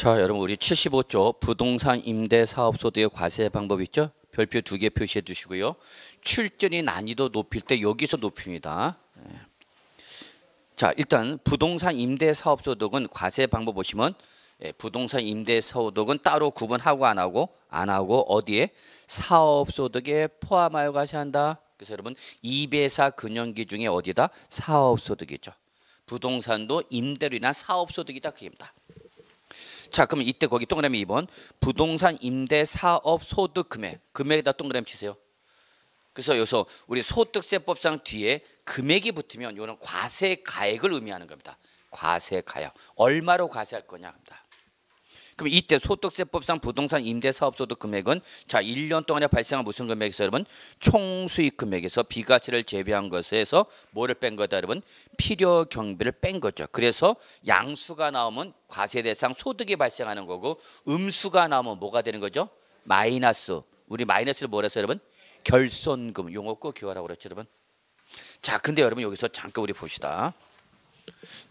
자, 여러분 우리 75조 부동산 임대 사업 소득의 과세 방법 있죠? 별표 2개 표시해 두시고요. 출전이 난이도 높일 때 여기서 높입니다. 자, 일단 부동산 임대 사업 소득은 과세 방법 보시면 부동산 임대 소득은 따로 구분하고 안 하고 어디에 사업 소득에 포함하여 과세한다. 그래서 여러분 2배사 근연기 중에 어디다? 사업 소득이죠. 부동산도 임대로 인한 사업 소득이다 그입니다. 자, 그러면 이때 거기 동그라미 2번 부동산 임대 사업 소득 금액에다 동그라미 치세요. 그래서 여기서 우리 소득세법상 뒤에 금액이 붙으면 이거는 과세가액을 의미하는 겁니다. 과세가액. 얼마로 과세할 거냐입니다. 그럼 이때 소득세법상 부동산 임대 사업 소득 금액은 자 1년 동안에 발생한 무슨 금액에서 여러분 총수익 금액에서 비과세를 제외한 것에서 뭐를 뺀 거다 여러분? 필요 경비를 뺀 거죠. 그래서 양수가 나오면 과세 대상 소득이 발생하는 거고 음수가 나오면 뭐가 되는 거죠? 마이너스. 우리 마이너스를 뭐라 했어요 여러분? 결손금. 용어 꼭 기억하라고 그랬죠 여러분. 자, 근데 여러분 여기서 잠깐 우리 봅시다.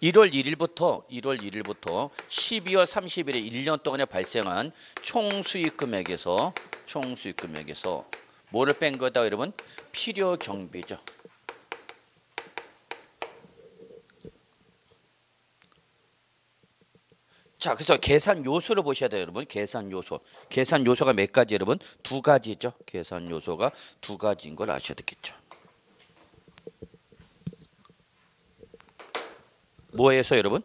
1월 1일부터 12월 30일에 1년 동안에 발생한 총수익 금액에서 뭐를 뺀 거다 여러분? 필요 경비죠. 자, 그래서 계산 요소를 보셔야 돼요 여러분. 계산 요소가 몇 가지 여러분? 2가지죠. 계산 요소가 2가지인 걸 아셔야 되겠죠. 뭐에서 여러분?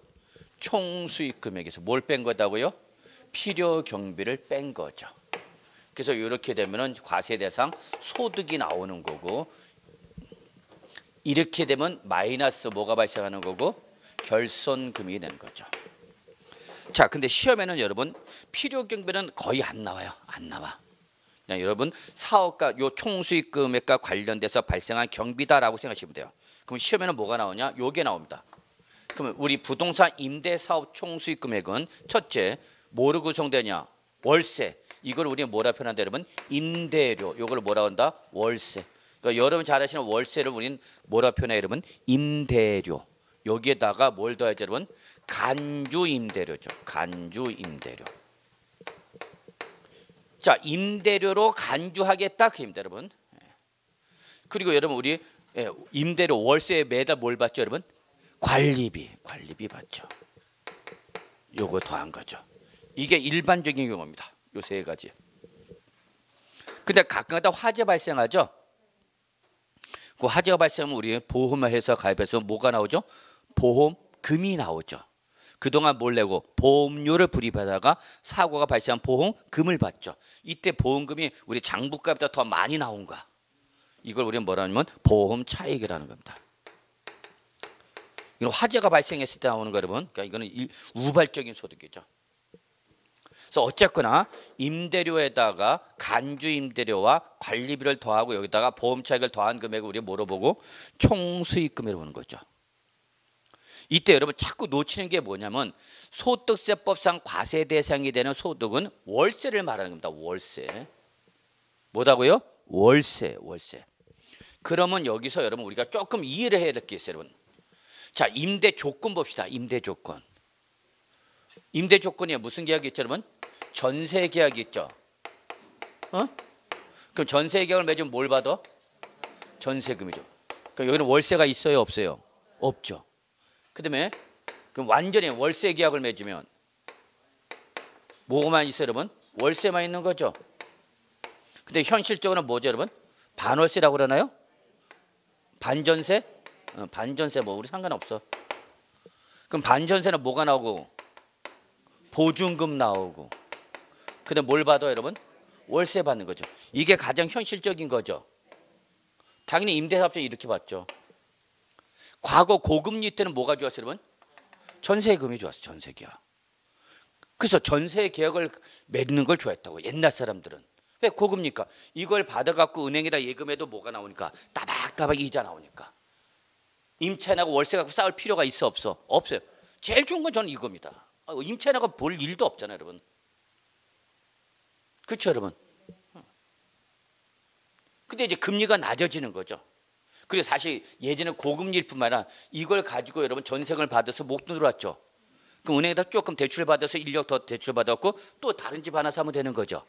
총수익 금액에서 뭘 뺀 거다고요? 필요 경비를 뺀 거죠. 그래서 이렇게 되면은 과세 대상 소득이 나오는 거고 이렇게 되면 마이너스 뭐가 발생하는 거고 결손금이 되는 거죠. 자, 근데 시험에는 여러분 필요 경비는 거의 안 나와요. 안 나와. 그냥 여러분 사업가 요 총수익 금액과 관련돼서 발생한 경비다라고 생각하시면 돼요. 그럼 시험에는 뭐가 나오냐? 요게 나옵니다. 그러면 우리 부동산 임대 사업 총수익 금액은 첫째 뭐로 구성되냐? 월세. 이걸 우리가 뭐라 표현한다 여러분? 임대료. 이걸 뭐라 한다? 월세. 그러니까 여러분 잘 아시는 월세를 우리는 뭐라 표현해요 여러분? 임대료. 여기에다가 뭘 더하죠 여러분? 간주 임대료죠. 간주 임대료. 자, 임대료로 간주하겠다 그입니다 여러분. 그리고 여러분 우리 임대료 월세에 매달 뭘 받죠 여러분? 관리비 받죠. 요거 더한 거죠. 이게 일반적인 경우입니다. 요 세 가지. 근데 가끔가다 화재 발생하죠. 그 화재가 발생하면 우리 보험을 해서 가입해서 뭐가 나오죠? 보험금이 나오죠. 그동안 뭘 내고 보험료를 불입하다가 사고가 발생한 보험금을 받죠. 이때 보험금이 우리 장부가보다 더 많이 나온가? 이걸 우리는 뭐라 하냐면 보험 차익이라는 겁니다. 이건 화재가 발생했을 때 나오는 거 여러분. 그러니까 이거는 우발적인 소득이죠. 그래서 어쨌거나 임대료에다가 간주 임대료와 관리비를 더하고 여기다가 보험 차익을 더한 금액을 우리가 뭐로 보고 총수익금으로 보는 거죠. 이때 여러분 자꾸 놓치는 게 뭐냐면 소득세법상 과세 대상이 되는 소득은 월세를 말하는 겁니다. 월세. 뭐다고요? 월세. 그러면 여기서 여러분 우리가 조금 이해를 해야 될 게 있어요 여러분. 자, 임대 조건 봅시다. 임대 조건. 임대 조건이 무슨 계약이 있죠, 여러분? 전세 계약이 있죠. 그럼 전세 계약을 맺으면 뭘 받아? 전세금이죠. 그럼 여기는 월세가 있어요, 없어요? 없죠. 그다음에 그럼 완전히 월세 계약을 맺으면 뭐만 있어요, 여러분? 월세만 있는 거죠. 근데 현실적으로는 뭐죠, 여러분? 반월세라고 그러나요? 반전세? 반전세 뭐 우리 상관없어. 그럼 반전세는 뭐가 나오고 보증금 나오고 그다음 뭘 받아요 여러분? 월세 받는 거죠. 이게 가장 현실적인 거죠. 당연히 임대사업자 이렇게 받죠. 과거 고금리 때는 뭐가 좋았어요 여러분? 전세금이 좋았어. 전세계약. 그래서 전세계약을 맺는 걸 좋아했다고 옛날 사람들은. 왜 고금리니까 이걸 받아갖고 은행에다 예금해도 뭐가 나오니까 따박따박 이자 나오니까. 임차인하고 월세 갖고 싸울 필요가 있어 없어? 없어요. 제일 좋은 건 저는 이겁니다. 임차인하고 볼 일도 없잖아요 여러분. 그렇죠 여러분? 근데 이제 금리가 낮아지는 거죠. 그리고 사실 예전에 고금리일 뿐만 아니라 이걸 가지고 여러분 전세금을 받아서 목돈 들어왔죠. 그럼 은행에다 조금 대출 받아서 1억 더 대출 받았고 또 다른 집 하나 사면 되는 거죠.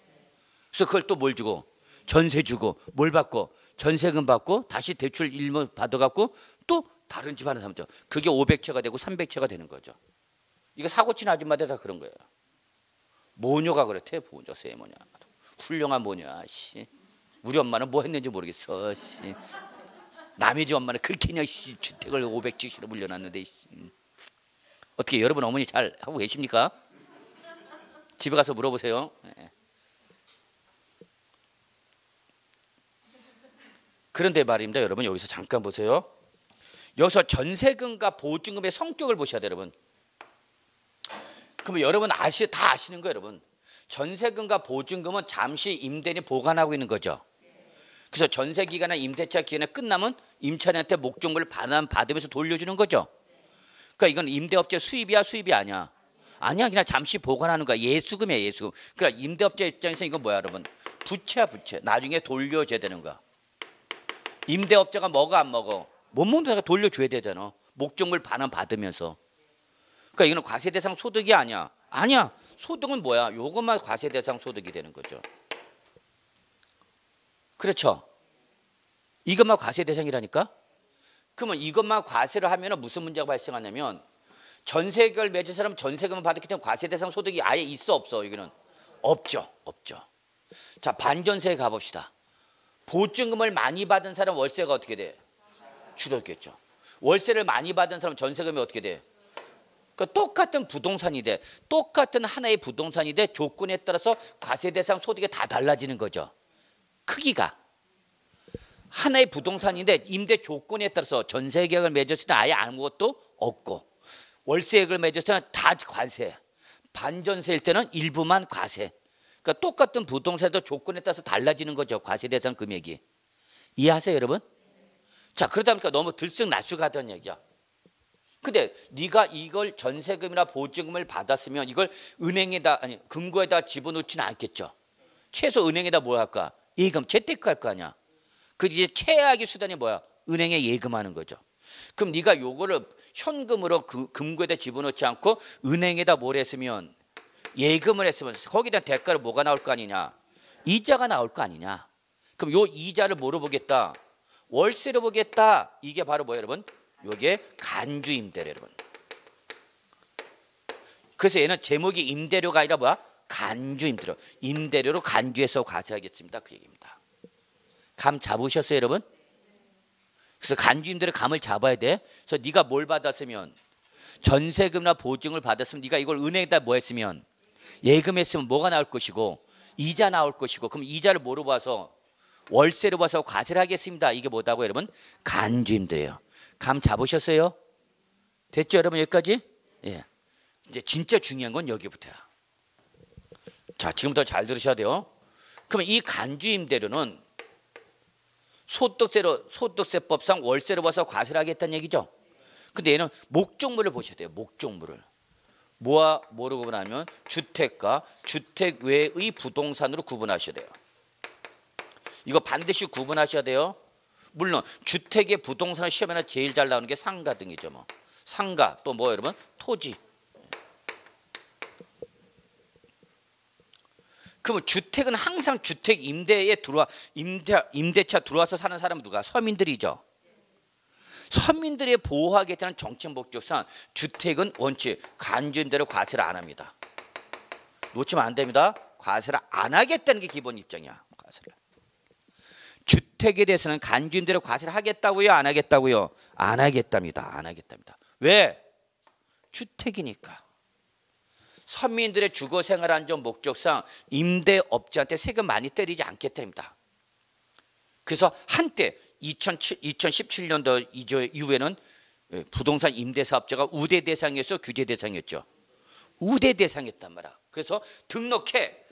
그래서 그걸 또 뭘 주고 전세 주고 뭘 받고 전세금 받고 다시 대출 1억 받아갖고 또 다른 집 하나 사면 돼. 그게 500채가 되고 300채가 되는 거죠. 이거 사고 친 아줌마들 다 그런 거예요. 모녀가 그렇대. 모녀 세모녀. 훌륭한 모녀. 씨. 우리 엄마는 뭐 했는지 모르겠어. 씨. 남의 집 엄마는 그렇게 그냥 주택을 500채로 물려놨는데. 씨. 어떻게 여러분 어머니 잘 하고 계십니까? 집에 가서 물어보세요. 그런데 말입니다. 여러분 여기서 잠깐 보세요. 여기서 전세금과 보증금의 성격을 보셔야 돼요. 여러분. 그러면 여러분 다 아시는 거예요. 여러분. 전세금과 보증금은 잠시 임대인이 보관하고 있는 거죠. 그래서 전세기간이나 임대차 기간이 끝나면 임차인한테 목적물을 받으면서 돌려주는 거죠. 그러니까 이건 임대업체 수입이야 수입이 아니야. 아니야 그냥 잠시 보관하는 거야. 예수금이야 예수금. 그러니까 임대업체 입장에서 이건 뭐야 여러분. 부채야 부채. 나중에 돌려줘야 되는 거야. 임대업자가 먹어 안 먹어? 못 먹는다가 돌려줘야 되잖아. 목적물 반환 받으면서. 그러니까 이거는 과세대상 소득이 아니야. 아니야. 소득은 뭐야? 요것만 과세대상 소득이 되는 거죠. 그렇죠? 이것만 과세대상이라니까? 그러면 이것만 과세를 하면 무슨 문제가 발생하냐면 전세금을 맺은 사람은 전세금을 받았기 때문에 과세대상 소득이 아예 있어 없어? 여기는 없죠. 없죠. 자 반전세에 가봅시다. 보증금을 많이 받은 사람 월세가 어떻게 돼? 줄었겠죠. 월세를 많이 받은 사람 전세금이 어떻게 돼? 그러니까 똑같은 부동산이 돼. 똑같은 하나의 부동산이 돼. 조건에 따라서 과세대상 소득이 다 달라지는 거죠. 크기가. 하나의 부동산인데 임대 조건에 따라서 전세계약을 맺었을 때 아예 아무것도 없고 월세계약을 맺었을 때는 다 과세. 반전세일 때는 일부만 과세. 그러니까 똑같은 부동산도 조건에 따라서 달라지는 거죠. 과세대상 금액이. 이해하세요 여러분? 자 그러다 보니까 너무 들쑥날쑥하다는 얘기야. 근데 네가 이걸 전세금이나 보증금을 받았으면 이걸 은행에다 아니 금고에다 집어넣지는 않겠죠. 최소 은행에다 뭐 할까? 예금 재테크 할 거 아니야. 그 이제 최악의 수단이 뭐야? 은행에 예금하는 거죠. 그럼 네가 요거를 현금으로 금고에다 집어넣지 않고 은행에다 뭘 했으면 예금을 했으면 거기다 대가로 뭐가 나올 거 아니냐? 이자가 나올 거 아니냐? 그럼 요 이자를 뭐로 보겠다? 월세로 보겠다. 이게 바로 뭐예요, 여러분? 요게 간주임대료, 여러분. 그래서 얘는 제목이 임대료가 아니라 뭐야? 간주임대료. 임대료로 간주해서 과세하겠습니다. 그 얘기입니다. 감 잡으셨어요, 여러분? 그래서 간주임대료 감을 잡아야 돼. 그래서 네가 뭘 받았으면 전세금이나 보증을 받았으면 네가 이걸 은행에다 뭐 했으면 예금했으면 뭐가 나올 것이고 이자 나올 것이고 그럼 이자를 뭐로 봐서 월세로 봐서 과세를 하겠습니다. 이게 뭐다고 여러분? 간주임대예요. 감 잡으셨어요? 됐죠 여러분 여기까지? 예. 이제 진짜 중요한 건 여기부터야. 자 지금부터 잘 들으셔야 돼요. 그러면 이 간주임대료는 소득세법상 월세로 봐서 과세를 하겠다는 얘기죠. 근데 얘는 목적물을 보셔야 돼요. 목적물을. 뭐로 구분하면 주택과 주택 외의 부동산으로 구분하셔야 돼요. 이거 반드시 구분하셔야 돼요. 물론 주택의 부동산 시험에는 제일 잘 나오는 게 상가 등이죠. 뭐 상가 또 뭐 여러분 토지. 그러면 주택은 항상 주택 임대에 임대차 들어와서 사는 사람은 누가? 서민들이죠. 서민들의 보호하겠다는 정책 목적상 주택은 원칙 간주임대로 과세를 안 합니다. 놓치면 안 됩니다. 과세를 안 하겠다는 게 기본 입장이야. 과세를. 주택에 대해서는 간주임대로 과세를 하겠다고요? 안 하겠다고요? 안 하겠답니다. 안 하겠답니다. 왜? 주택이니까. 서민들의 주거 생활 안전 목적상 임대업자한테 세금 많이 때리지 않겠답니다. 그래서 한때 2017년도 이후에는 부동산 임대사업자가 우대 대상이었어, 규제 대상이었죠. 우대 대상이었단 말이야. 그래서 등록해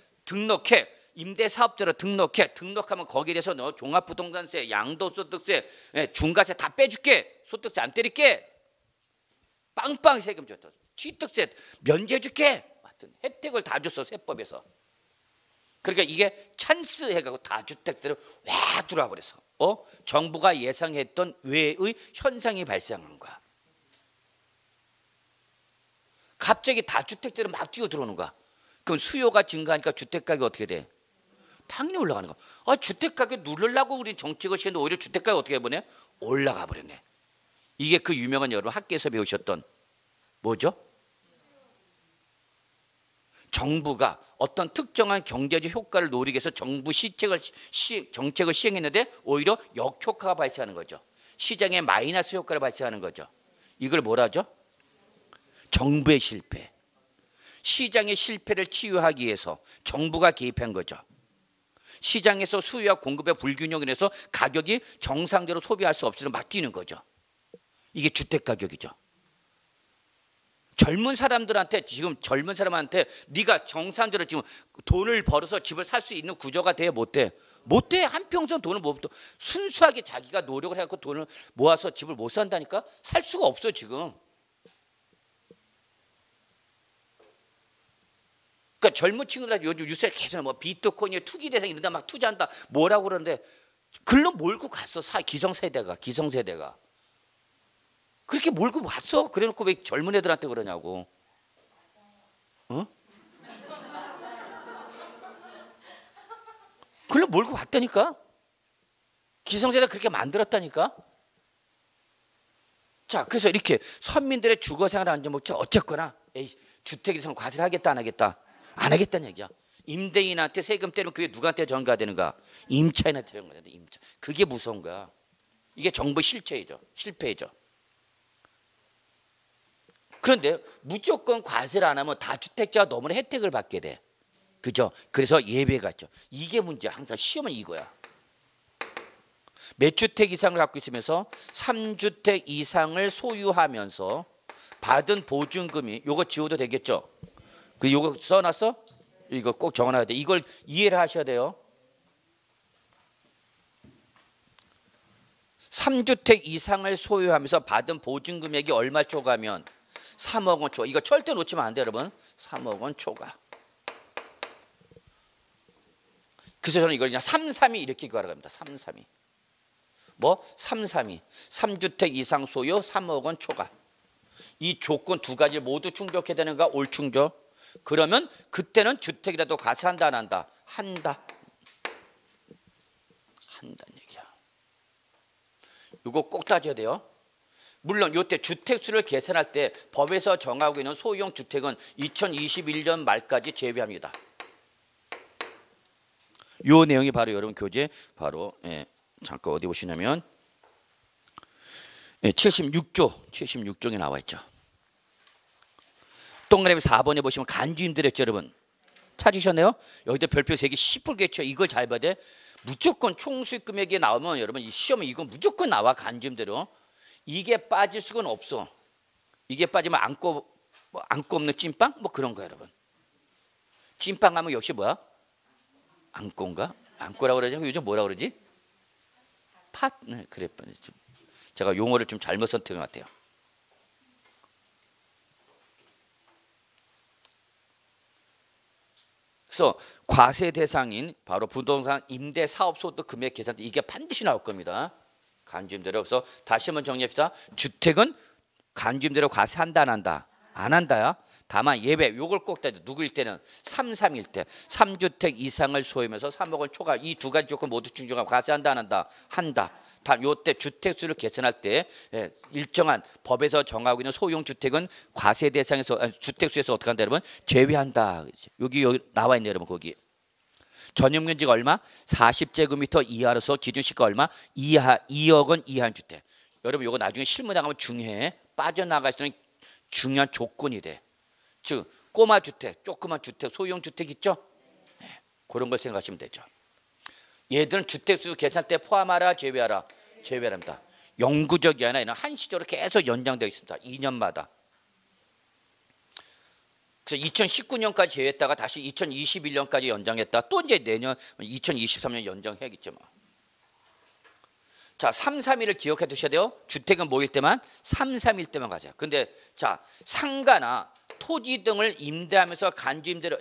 임대사업자로 등록하면 거기에 대해서 너 종합부동산세, 양도소득세, 중과세 다 빼줄게. 소득세 안 때릴게. 빵빵 세금 줬다. 취득세 면제해줄게. 하여튼 혜택을 다 줬어 세법에서. 그러니까 이게 찬스 해가지고 다주택들을 와 들어와 버려서 정부가 예상했던 외의 현상이 발생한 거야. 갑자기 다주택자로 막 뛰어 들어오는 거야. 그럼 수요가 증가하니까 주택가격이 어떻게 돼? 당연히 올라가는 거야. 주택가격 누르려고 우리 정책을 시했는데 오히려 주택가격이 어떻게 해보네? 올라가 버렸네. 이게 그 유명한 여러분 학교에서 배우셨던 뭐죠? 정부가 어떤 특정한 경제적 효과를 노리기 위해서 정부 정책을 시행했는데 오히려 역효과가 발생하는 거죠. 시장에 마이너스 효과를 발생하는 거죠. 이걸 뭐라 하죠? 정부의 실패. 시장의 실패를 치유하기 위해서 정부가 개입한 거죠. 시장에서 수요와 공급의 불균형으로 인해서 가격이 정상대로 소비할 수 없어서 막 뛰는 거죠. 이게 주택가격이죠. 젊은 사람들한테 지금 젊은 사람한테 네가 정상적으로 지금 돈을 벌어서 집을 살 수 있는 구조가 돼? 못 돼? 못 돼. 한평생 돈을 못 벌어. 순수하게 자기가 노력을 해갖고 돈을 모아서 집을 못 산다니까? 살 수가 없어 지금. 그러니까 젊은 친구들 요즘 뉴스에 계속 뭐 비트코인에 투기 대상 이런 데 막 투자한다 뭐라고 그러는데 글로 몰고 갔어. 기성세대가 그렇게 몰고 왔어. 그래놓고 왜 젊은 애들한테 그러냐고. 어? 글로 몰고 왔다니까. 기성세대가 그렇게 만들었다니까. 자, 그래서 이렇게 서민들의 주거생활을 안정목적 어쨌거나 주택에 대해서 과세를 하겠다 안 하겠다? 안 하겠다는 얘기야. 임대인한테 세금 떼면 그게 누구한테 전가되는가? 임차인한테 전가된다. 임차. 그게 무서운 거야. 이게 정부 실패이죠. 그런데 무조건 과세를 안 하면 다주택자가 너무나 혜택을 받게 돼. 그죠? 그래서 예외가 있죠. 이게 문제야. 항상 시험은 이거야. 몇 주택 이상을 갖고 있으면서 3주택 이상을 소유하면서 받은 보증금이 요거 지워도 되겠죠? 요거 써놨어? 이거 꼭 적어놔야 돼. 이걸 이해를 하셔야 돼요. 3주택 이상을 소유하면서 받은 보증금액이 얼마 초과면 3억 원 초과. 이거 절대 놓치면 안 돼요, 여러분. 3억 원 초과. 그래서 저는 이걸 그냥 332 이렇게 구하라고 합니다. 332. 뭐? 332. 3주택 이상 소유 3억 원 초과. 이 조건 두 가지 모두 충족해야 되는가? 올 충족. 그러면 그때는 주택이라도 과세한다 안 한다? 한다. 한다는 얘기야. 이거 꼭 따져야 돼요. 물론 이때 주택수를 계산할 때 법에서 정하고 있는 소유용 주택은 2021년 말까지 제외합니다. 이 내용이 바로 여러분 교재 바로 잠깐 어디 보시냐면 76조에 나와 있죠. 동그라미 4번에 보시면 간주임대료죠, 여러분. 찾으셨네요? 여기다 별표 3개 10%겠죠. 이걸 잘 봐야 돼. 무조건 총수익 금액이 나오면 여러분 이 시험은 이거 무조건 나와. 간주임대료. 이게 빠질 수는 없어. 이게 빠지면 안고 없는 찐빵? 뭐 그런 거야, 여러분. 찐빵 하면 역시 뭐야? 안고인가? 안고라고 그러지? 요즘 뭐라 그러지? 팥? 네, 그래. 제가 용어를 좀 잘못 선택한 것 같아요. 그래서 과세 대상인 바로 부동산 임대 사업소득 금액 계산 이게 반드시 나올 겁니다. 간주임대료. 그래서 다시 한번 정리합시다. 주택은 간주임대료 과세한다 안 한다? 안 한다야. 다만 예외 요걸 꼭 따져. 누구일 때는 3.3일 때 3주택 이상을 소유하면서 3억 원 초과 이 두 가지 조건 모두 충족하면 과세한다 안 한다? 한다. 다음 요때 주택수를 계산할 때 일정한 법에서 정하고 있는 소유용 주택은 과세 대상에서 주택수에서 어떻게 한다 여러분? 제외한다. 여기 나와 있네요 여러분. 거기 전용면적 얼마? 40제곱미터 이하로서 기준시가 얼마? 2억 원 이하인 주택. 여러분 이거 나중에 실무 나가면 중요해. 빠져나갈 수 있는 중요한 조건이 돼. 즉 꼬마 주택, 조그만 주택, 소유용 주택 있죠? 그런 걸 생각하시면 되죠. 얘들은 주택수 계산할 때 포함하라 제외하라? 제외합니다. 영구적이 아니라 한시적으로 계속 연장되어 있습니다. 2년마다. 그래서 2019년까지 제외했다가 다시 2021년까지 연장했다. 또 이제 내년 2023년 연장해야겠죠. 뭐. 자, 3.3일을 기억해 두셔야 돼요. 주택은 뭐일 때만? 3.3일 때만 가세요. 근데 자, 상가나 토지 등을 임대하면서 간주임대료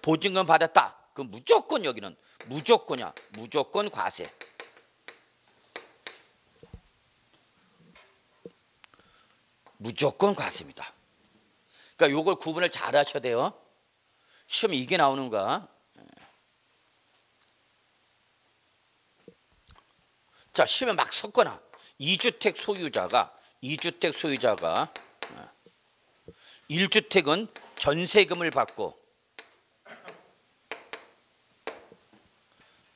보증금 받았다. 그럼 무조건 여기는 무조건이야. 무조건 과세. 무조건 과세입니다. 그러니까 요걸 구분을 잘 하셔야 돼요. 시험에 이게 나오는가? 자, 시험에 막 섞거나 2주택 소유자가 1주택은 전세금을 받고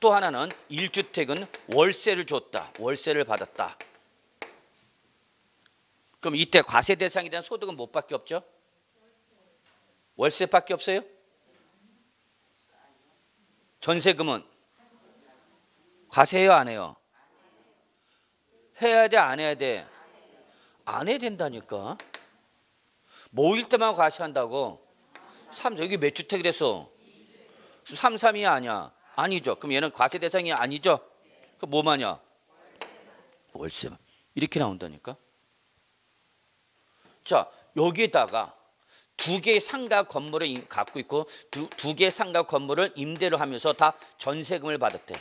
또 하나는 1주택은 월세를 줬다. 월세를 받았다. 그럼 이때 과세 대상에 대한 소득은 뭐밖에 없죠? 월세밖에 없어요? 전세금은 과세해요, 안 해요? 해야 돼, 안 해야 돼? 안 해야 된다니까. 모일 때만 과세한다고. 여기 몇 주택이랬어? 3, 3이 아니야. 아니죠. 그럼 얘는 과세 대상이 아니죠. 그럼 뭐마냐? 월세만. 이렇게 나온다니까. 자, 여기에다가 두 개의 상가 건물을 갖고 있고 두 개의 상가 건물을 임대를 하면서 다 전세금을 받았대.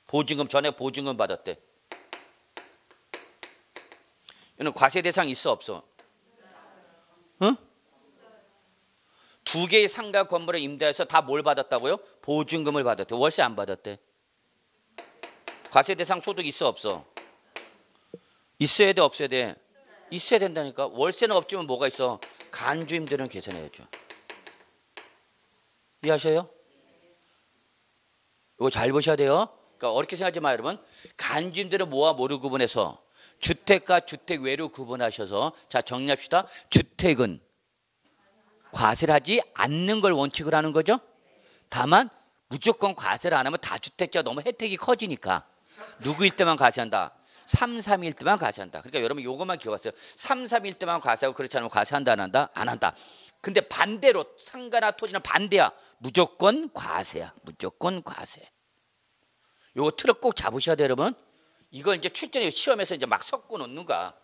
보증금 전에 보증금 받았대. 얘는 과세 대상 있어 없어? 응? 두 개의 상가 건물을 임대해서 다 뭘 받았다고요? 보증금을 받았대. 월세 안 받았대. 과세 대상 소득 있어 없어? 있어야 돼 없어야 돼? 있어야 된다니까. 월세는 없지만 뭐가 있어? 간주임대는 계산해야죠. 이해하셔요? 이거 잘 보셔야 돼요. 그러니까 어렵게 생각하지 마요, 여러분. 간주임대는 뭐와 뭐를 구분해서 주택과 주택 외로 구분하셔서 자 정리합시다. 주택은 과세를 하지 않는 걸 원칙으로 하는 거죠. 다만 무조건 과세를 안 하면 다주택자 너무 혜택이 커지니까 누구일 때만 과세한다? 3, 3일 때만 과세한다. 그러니까 여러분 요것만 기억하세요. 3, 3일 때만 과세하고 그렇지 않으면 과세한다 안 한다? 안 한다. 근데 반대로 상가나 토지는 반대야. 무조건 과세야. 무조건 과세. 요거 틀을 꼭 잡으셔야 돼요, 여러분. 이걸 이제 출제는 시험에서 이제 막 섞어 놓는 거야.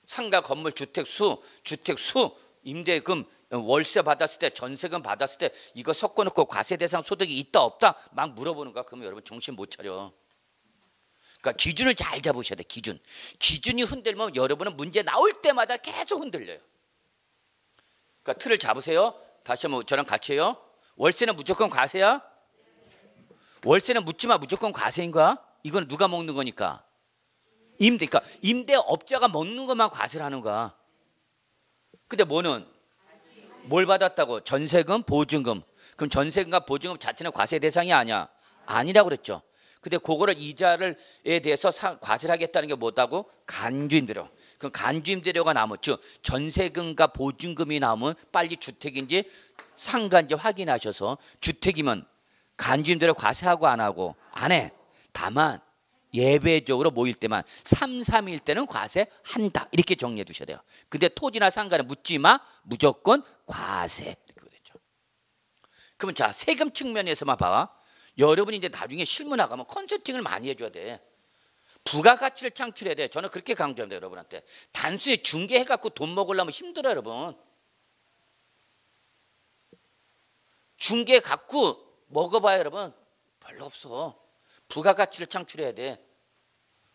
상가 건물 주택 수, 임대금, 월세 받았을 때, 전세금 받았을 때 이거 섞어 놓고 과세 대상 소득이 있다 없다 막 물어보는 거야. 그러면 여러분 정신 못 차려. 그러니까 기준을 잘 잡으셔야 돼. 기준이 흔들면 여러분은 문제 나올 때마다 계속 흔들려요. 그러니까 틀을 잡으세요. 다시 한번 저랑 같이 해요. 월세는 무조건 과세야? 월세는 묻지 마. 무조건 과세인 거야? 이건 누가 먹는 거니까? 그러니까 임대업자가 먹는 것만 과세를 하는 거야. 근데 뭐는? 뭘 받았다고? 전세금, 보증금. 그럼 전세금과 보증금 자체는 과세 대상이 아니야. 아니라고 그랬죠. 근데 그거를 이자를에 대해서 과세를 하겠다는 게 뭐다고? 간주임대료. 그럼 간주임대료가 남았죠. 즉 전세금과 보증금이 남으면 빨리 주택인지 상가인지 확인하셔서 주택이면 간주임대료 과세하고 안 하고? 안 해. 다만 예외적으로 모일 때만 3, 3일 때는 과세한다. 이렇게 정리해 두셔야 돼요. 근데 토지나 상가는 묻지 마. 무조건 과세. 이렇게 되죠. 그러면 자 세금 측면에서만 봐. 여러분이 이제 나중에 실무 나가면 컨설팅을 많이 해줘야 돼. 부가가치를 창출해야 돼. 저는 그렇게 강조합니다, 여러분한테. 단순히 중개해갖고 돈 먹으려면 힘들어요, 여러분. 중개 갖고 먹어봐요, 여러분. 별로 없어. 부가가치를 창출해야 돼.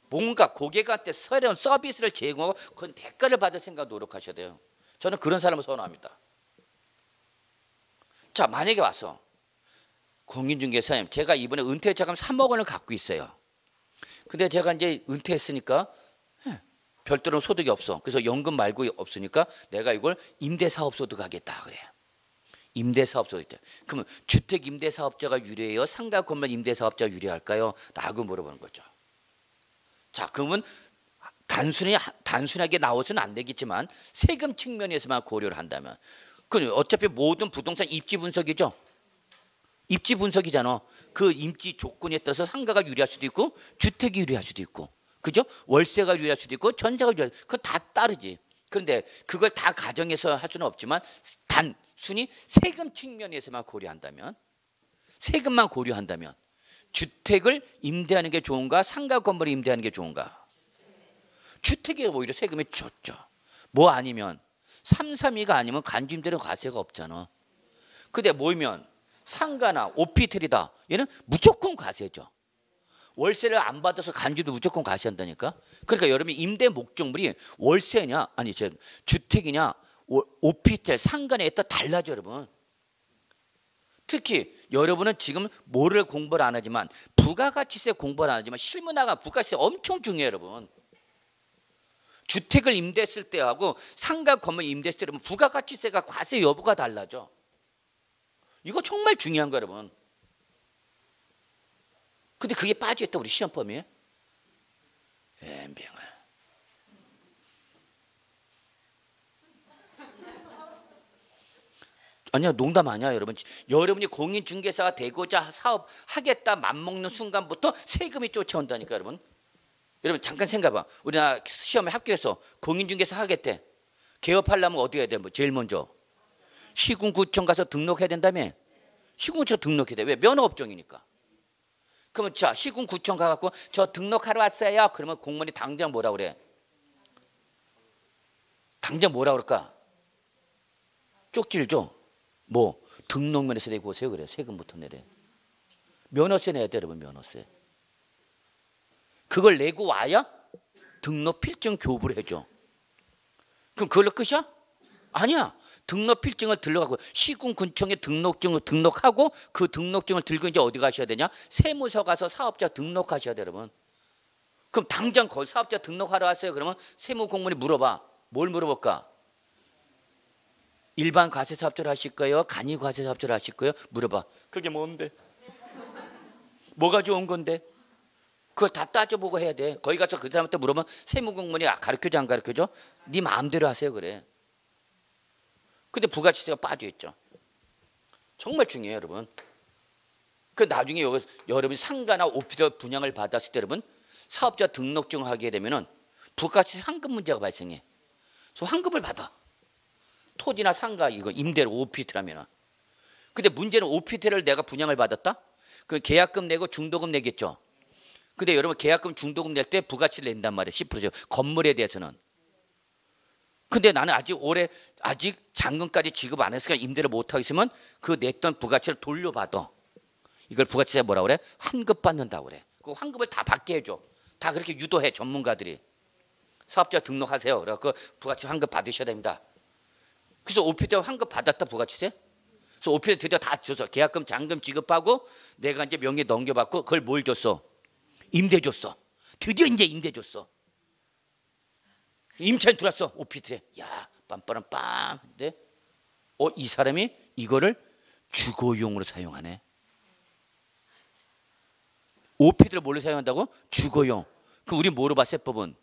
뭔가 고객한테 새로운 서비스를 제공하고 그건 대가를 받을 생각 노력하셔야 돼요. 저는 그런 사람을 선호합니다. 자, 만약에 와서 공인중개사님, 제가 이번에 은퇴 자금 3억 원을 갖고 있어요. 근데 제가 이제 은퇴했으니까 별도로 소득이 없어. 그래서 연금 말고 없으니까 내가 이걸 임대사업소득 하겠다 그래. 임대사업소득 때. 그러면 주택 임대사업자가 유리해요? 상가 건물 임대사업자가 유리할까요? 라고 물어보는 거죠. 자, 그러면 단순하게 나와서는 안 되겠지만 세금 측면에서만 고려를 한다면 그럼 어차피 모든 부동산 입지 분석이죠. 입지 분석이잖아. 그 입지 조건에 따라서 상가가 유리할 수도 있고 주택이 유리할 수도 있고, 그죠? 월세가 유리할 수도 있고 전세가 유리할 수도 있고, 그거 다 따르지. 그런데 그걸 다 가정해서 할 수는 없지만 단순히 세금 측면에서만 고려한다면, 세금만 고려한다면 주택을 임대하는 게 좋은가, 상가 건물을 임대하는 게 좋은가? 주택이 오히려 세금이 적죠. 뭐 아니면 332가 아니면 간주임대료 과세가 없잖아. 근데 뭐면 상가나 오피텔이다. 얘는 무조건 과세죠. 월세를 안 받아서 간주도 무조건 과세한다니까. 그러니까 여러분이 임대 목적물이 월세냐, 아니 주택이냐, 오피스텔 상가에 따라 달라져 여러분. 특히 여러분은 지금 뭐를 공부를 안 하지만 부가가치세 공부를 안 하지만 실무나가 부가가치세 엄청 중요해요 여러분. 주택을 임대했을 때하고 상가 건물 임대했을 때 여러분 부가가치세가 과세 여부가 달라져. 이거 정말 중요한 거예요 여러분. 근데 그게 빠져있다 우리 시험 범위에. 엠병을. 아니야 농담 아니야 여러분. 여러분이 공인중개사가 되고자 사업하겠다 맘먹는 순간부터 세금이 쫓아온다니까 여러분. 여러분 잠깐 생각해봐. 우리나라 시험에 합격해서 공인중개사 하겠대. 개업하려면 어디 해야 돼? 뭐 제일 먼저 시군구청 가서 등록해야 된다며. 시군구청 등록해야 돼. 왜? 면허업종이니까. 그러면 자 시군구청 가갖고 저 등록하러 왔어요. 그러면 공무원이 당장 뭐라 그래? 당장 뭐라 그럴까? 쪽지를 줘. 뭐 등록면허세 내고 오세요 그래. 세금부터 내래. 면허세 내야 돼 여러분. 면허세. 그걸 내고 와야 등록 필증 교부를 해줘. 그럼 그걸로 끝이야? 아니야. 등록 필증을 들러가고 시군구청에 등록증을 등록하고 그 등록증을 들고 이제 어디 가셔야 되냐? 세무서 가서 사업자 등록하셔야 돼 여러분. 그럼 당장 거기 사업자 등록하러 왔어요. 그러면 세무공무원이 물어봐. 뭘 물어볼까? 일반 과세사업자를 하실 거예요? 간이 과세사업자를 하실 거예요? 물어봐. 그게 뭔데? 뭐가 좋은 건데? 그걸 다 따져보고 해야 돼. 거기 가서 그 사람한테 물어보면 세무공무원이 가르쳐줘 안 가르쳐줘? 네 마음대로 하세요 그래. 근데 부가치세가 빠져있죠. 정말 중요해요 여러분. 그 나중에 여러분이 상가나 오피스텔 분양을 받았을 때 여러분 사업자 등록증을 하게 되면은 부가치세 환급 문제가 발생해. 그래서 환급을 받아. 토지나 상가 이거 임대로 오피스텔하면은. 근데 문제는 오피스텔을 내가 분양을 받았다? 그 계약금 내고 중도금 내겠죠. 근데 여러분 계약금 중도금 낼 때 부가치를 낸단 말이에요. 10%죠. 건물에 대해서는. 근데 나는 아직 잔금까지 지급 안 했으니까 임대를 못 하고 있으면 그 냈던 부가치를 돌려받아. 이걸 부가치세 뭐라 그래? 환급 받는다고 그래. 그 환급을 다 받게 해줘. 다 그렇게 유도해 전문가들이. 사업자 등록하세요. 그래서 부가치 환급 받으셔야 됩니다. 그래서 오피스텔 환급 받았다 부가치세. 그래서 오피스텔 드디어 다 줘서 계약금 잔금 지급하고 내가 이제 명의 넘겨받고 그걸 뭘 줬어? 임대 줬어. 드디어 이제 임대 줬어. 임차인 들어왔어 오피스텔에. 야 빰빠람 빰. 근데 이 사람이 이거를 주거용으로 사용하네. 오피스텔을 뭘로 사용한다고? 주거용. 그럼 우리 뭐로 봐 세법은?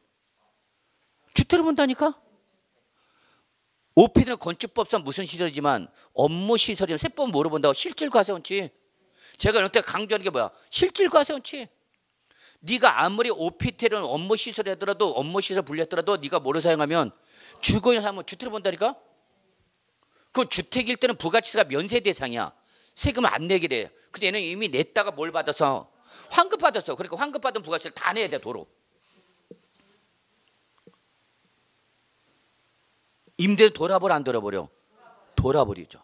주택으로 본다니까. 오피스텔은 건축법상 무슨 시설이지만 업무 시설이면 세법은 뭐로 본다고? 실질과세원칙. 제가 이때 강조하는 게 뭐야? 실질과세원칙. 네가 아무리 오피스텔은 업무 시설이더라도 업무 시설 분리했더라도 네가 뭐를 사용하면 주거용 사용하면 주택을 본다니까. 그 주택일 때는 부가치세가 면세 대상이야. 세금을 안 내게 돼. 근데 얘는 이미 냈다가 뭘 받아서 환급 받았어. 그러니까 환급 받은 부가치세를 다 내야 돼 도로. 임대는 돌아버려 안 돌아버려? 돌아버리죠.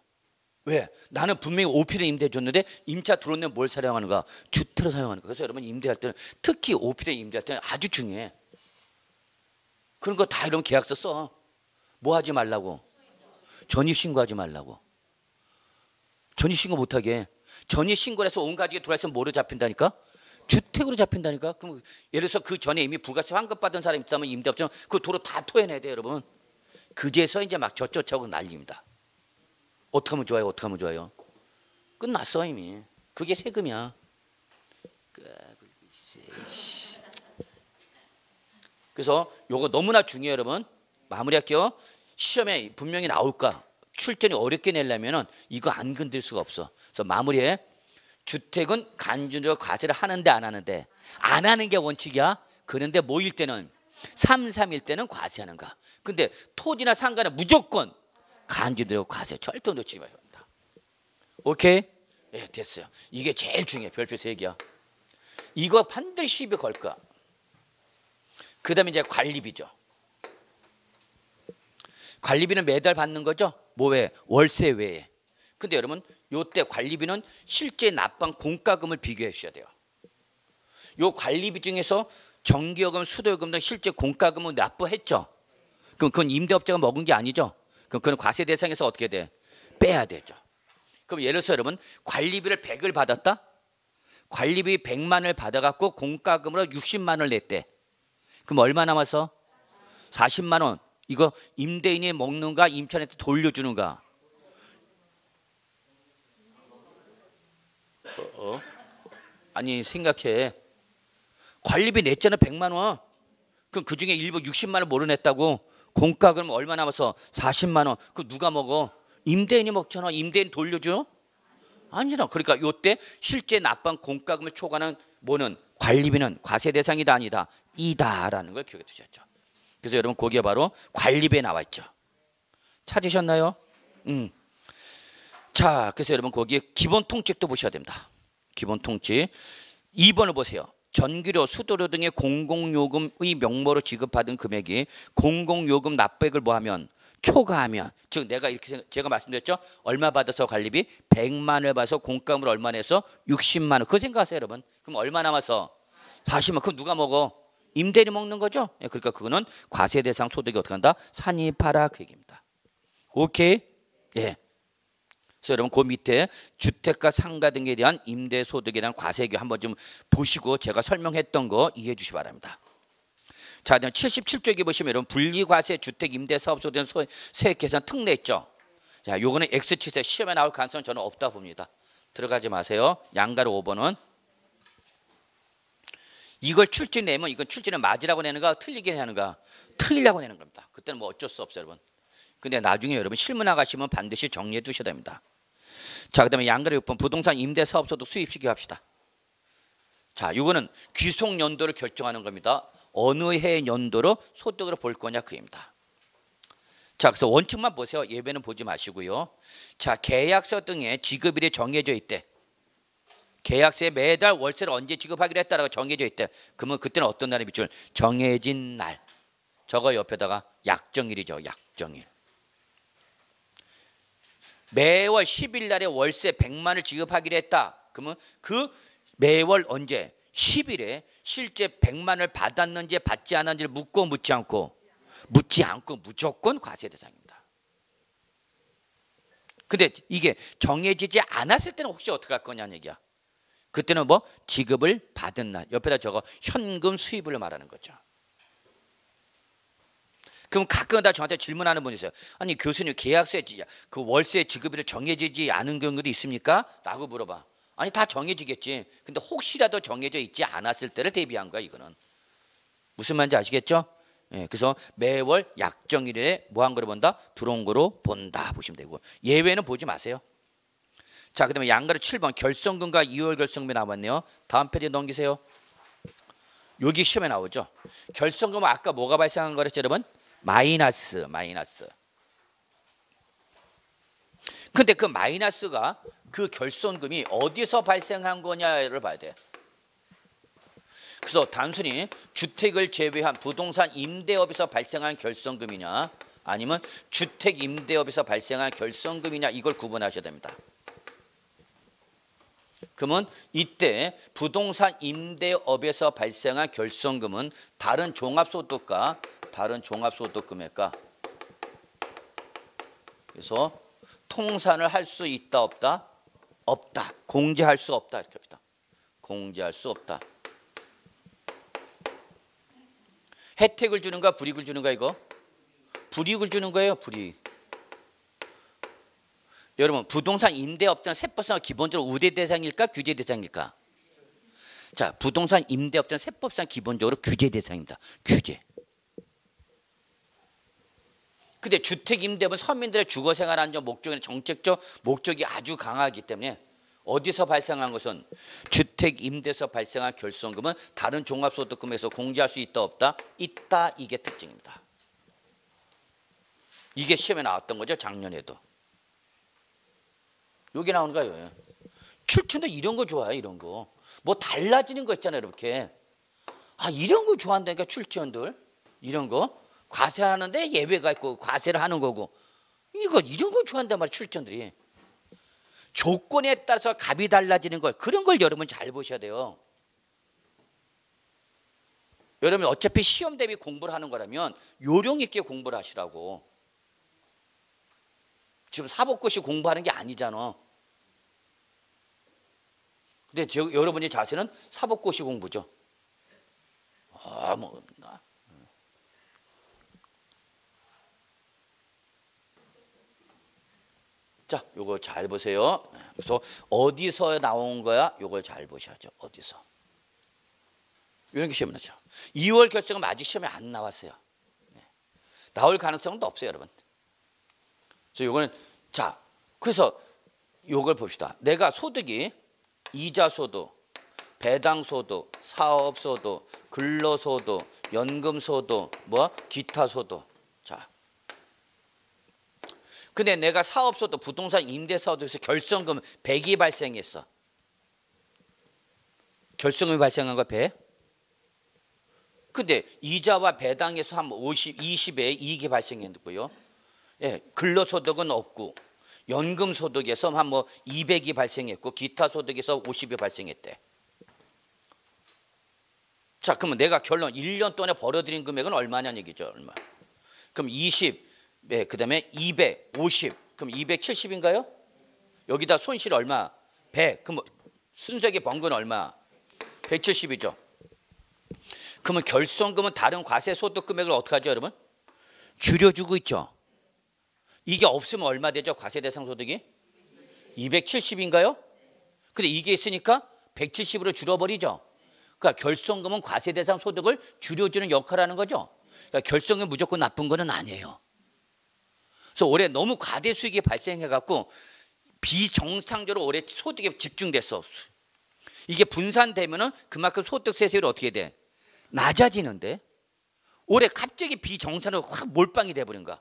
왜? 나는 분명히 오피스텔 임대 줬는데 임차 들어오면 뭘 사용하는가? 주택을 사용하는 거. 그래서 여러분 임대할 때는 특히 오피스텔 임대할 때는 아주 중요해. 그런 거 다 이런 계약서 써. 뭐 하지 말라고? 전입신고하지 말라고. 전입신고 못하게. 전입신고를 해서 온 가족이 들어와서 뭐로 잡힌다니까? 주택으로 잡힌다니까. 그럼 예를 들어서 그 전에 이미 부가세 환급 받은 사람이 있다면 임대업자는 그 도로 다 토해내야 돼 여러분. 그제서 이제 막 저쫓아오고 난립니다. 어떻게 하면 좋아요? 어떻게 하면 좋아요? 끝났어 이미. 그게 세금이야. 그래서 요거 너무나 중요해요 여러분. 마무리할게요. 시험에 분명히 나올까? 출전이 어렵게 내려면은 이거 안 건들 수가 없어. 그래서 마무리해. 주택은 간접적으로 과세를 하는데 안 하는데 안 하는 게 원칙이야. 그런데 뭐일 때는 3, 3일 때는 과세하는가. 근데 토지나 상가는 무조건 간접적으로 과세 절대 놓치지 마세요. 오케이? 예, 됐어요. 이게 제일 중요해. 별표 3개야. 이거 반드시 시비 걸 거야. 그 다음에 이제 관리비죠. 관리비는 매달 받는 거죠. 뭐 왜? 월세 외에. 근데 여러분 요때 관리비는 실제 납부한 공과금을 비교해 주셔야 돼요. 요 관리비 중에서 전기요금, 수도요금 등 실제 공과금을 납부했죠. 그럼 그건 임대업자가 먹은 게 아니죠. 그럼 그건 과세 대상에서 어떻게 돼? 빼야 되죠. 그럼 예를 들어서 여러분 관리비를 100을 받았다. 관리비 100만을 받아갖고 공과금으로 60만을 냈대. 그럼 얼마 남아서? 40만 원. 이거 임대인이 먹는가 임차인한테 돌려주는가? 아니 생각해. 관리비 냈잖아 100만 원. 그럼 그중에 일부 60만 원 모르 냈다고. 공과금 얼마 남아서? 40만 원. 그럼 누가 먹어? 임대인이 먹잖아. 임대인 돌려줘? 아니잖아. 그러니까 요때 실제 납부한 공과금을 초과하는 뭐는 관리비는 과세 대상이다 아니다? 이다라는 걸 기억해 두셨죠. 그래서 여러분 거기에 바로 관리비에 나와 있죠. 찾으셨나요? 자, 그래서 여러분 거기에 기본 통칙도 보셔야 됩니다. 기본 통칙 2번을 보세요. 전기료, 수도료 등의 공공요금의 명목으로 지급받은 금액이 공공요금 납부액을 뭐하면 초과하면, 즉 내가 이렇게 제가 말씀드렸죠. 얼마 받아서 관리비 100만을 받아서 공과금을 얼마 내서 60만 원. 그거 생각하세요, 여러분. 그럼 얼마 남아서 40만. 그럼 누가 먹어? 임대인이 먹는 거죠. 그러니까 그거는 과세 대상 소득이 어떻게 한다? 산입하라 그 얘기입니다. 오케이? 예. 그래서 여러분 그 밑에 주택가 상가 등에 대한 임대 소득에 대한 과세액 한번 좀 보시고 제가 설명했던 거 이해해 주시기 바랍니다. 자, 77쪽에 보시면 여러분 분리과세 주택 임대 사업소에 대한 세액 계산 특례 있죠. 자, 요거는 X치세 시험에 나올 가능성은 저는 없다 봅니다. 들어가지 마세요. 양가로 5번은 이걸 출제 내면 이건 출제는 맞으라고 내는가 틀리게 하는가? 틀리려고 내는 겁니다. 그때는 뭐 어쩔 수 없어요, 여러분. 근데 나중에 여러분 실무 나가시면 반드시 정리해 두셔야 됩니다. 자, 그다음에 양가로 6번 부동산 임대 사업소득 수입시켜 합시다. 자, 이거는 귀속 연도를 결정하는 겁니다. 어느 해 연도로 소득을 볼 거냐 그입니다. 자, 그래서 원칙만 보세요. 예배는 보지 마시고요. 자, 계약서 등에 지급일이 정해져 있대. 계약서에 매달 월세를 언제 지급하기로 했다라고 정해져 있대. 그러면 그때는 어떤 날에 비출? 정해진 날. 저거 옆에다가 약정일이죠. 약정일. 매월 10일 날에 월세 100만을 지급하기로 했다. 그러면 그 매월 언제? 10일에 실제 100만을 받았는지 받지 않았는지를 묻고 묻지 않고? 묻지 않고 무조건 과세 대상입니다. 근데 이게 정해지지 않았을 때는 혹시 어떻게 할 거냐는 얘기야. 그때는 뭐 지급을 받은 날 옆에다 적어 현금 수입을 말하는 거죠. 그럼 가끔 다 저한테 질문하는 분이 있어요. 아니 교수님 계약서에 그 월세 지급일이 정해지지 않은 경우도 있습니까? 라고 물어봐. 아니 다 정해지겠지. 근데 혹시라도 정해져 있지 않았을 때를 대비한 거야 이거는. 무슨 말인지 아시겠죠? 예, 그래서 매월 약정일에 뭐 한 거로 본다? 들어온 거로 본다 보시면 되고 예외는 보지 마세요. 자, 그다음에 양가로 7번 결성금과 2월 결성금이 나왔네요. 다음 페이지 넘기세요. 여기 시험에 나오죠. 결성금은 아까 뭐가 발생한 거랬죠, 여러분? 마이너스. 근데 그 마이너스가 그 결손금이 어디서 발생한 거냐를 봐야 돼. 그래서 단순히 주택을 제외한 부동산 임대업에서 발생한 결손금이냐 아니면 주택 임대업에서 발생한 결손금이냐 이걸 구분하셔야 됩니다. 그러면 이때 부동산 임대업에서 발생한 결손금은 다른 종합소득과 다른 종합소득금액과 그래서 통산을 할 수 있다 없다? 없다. 공제할 수 없다 이렇게 합시다. 공제할 수 없다. 혜택을 주는가 불이익을 주는가 이거? 불이익을 주는 거예요. 불이익. 여러분 부동산 임대업자는 세법상 기본적으로 우대 대상일까 규제 대상일까? 자, 부동산 임대업자는 세법상 기본적으로 규제 대상입니다. 규제. 근데 주택 임대업은 서민들의 주거 생활 안정 목적이나 정책적 목적이 아주 강하기 때문에 어디서 발생한 것은 주택 임대에서 발생한 결손금은 다른 종합소득금에서 공제할 수 있다 없다? 있다. 이게 특징입니다. 이게 시험에 나왔던 거죠. 작년에도. 여기 나오는 거예요. 출전도 이런 거 좋아요. 이런 거. 뭐 달라지는 거 있잖아요. 이렇게. 아, 이런 거 좋아한다니까 출전들. 이런 거. 과세하는데 예외가 있고 과세를 하는 거고. 이런 거 좋아한단 말이에요. 출전들이. 조건에 따라서 값이 달라지는 걸 그런 걸 여러분 잘 보셔야 돼요. 여러분 어차피 시험 대비 공부를 하는 거라면 요령 있게 공부를 하시라고. 지금 사법고시 공부하는 게 아니잖아. 근데 여러분의 자세는 사법고시 공부죠. 자, 요거 잘 보세요. 그래서 어디서 나온 거야? 요걸 잘 보셔야죠. 어디서. 이런 게 시험에 나죠. 2월 결승은 아직 시험에 안 나왔어요. 나올 가능성도 없어요, 여러분. 그래서 요거는 자, 그래서 요걸 봅시다. 내가 소득이 이자소득, 배당소득, 사업소득, 근로소득, 연금소득, 기타소득. 자, 근데 내가 사업소득, 부동산 임대사업에서 결성금 100이 발생했어. 결성금이 발생한 거 100? 근데 이자와 배당에서 한 20의 이익이 발생했고요. 예, 근로소득은 없고 연금소득에서 한 200이 발생했고 기타 소득에서 50이 발생했대. 자, 그러면 내가 결론 1년 동안에 벌어들인 금액은 얼마냐는 얘기죠. 얼마? 그럼 20, 네, 그 다음에 200, 50, 그럼 270인가요? 여기다 손실 얼마? 100. 그럼 순수하게 번 건 얼마? 170이죠. 그러면 결손금은 다른 과세 소득 금액을 어떻게 하죠, 여러분? 줄여주고 있죠. 이게 없으면 얼마 되죠? 과세 대상 소득이? 270인가요? 근데 이게 있으니까 170으로 줄어버리죠. 그러니까 결손금은 과세 대상 소득을 줄여주는 역할을 하는 거죠. 그러니까 결손금이 무조건 나쁜 거는 아니에요. 그래서 올해 너무 과대 수익이 발생해갖고 비정상적으로 올해 소득에 집중됐어. 이게 분산되면은 그만큼 소득 세세율이 어떻게 돼? 낮아지는데 올해 갑자기 비정상으로 확 몰빵이 돼버린 거야.